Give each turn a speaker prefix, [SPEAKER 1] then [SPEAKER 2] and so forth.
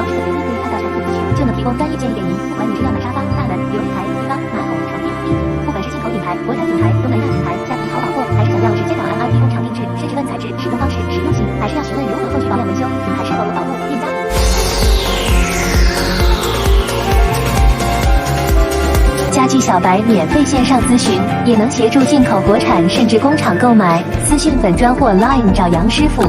[SPEAKER 1] 网址的随意对于看到产品资讯，就能提供专业建议给您。不管你是要买沙发、大门、琉璃台、地方、马桶、床垫、壁纸，不管是进口品牌、国产品牌、东南亚品牌、虾皮淘宝货，还是想要直接找安安提供厂定制，是质问材质、使用方式、实用性，还是要询问如何后续保养维修，品牌是否有保护，店家。家具小白免费线上咨询，也能协助进口国产甚至工厂购买。私讯粉专或 Line 找杨师傅。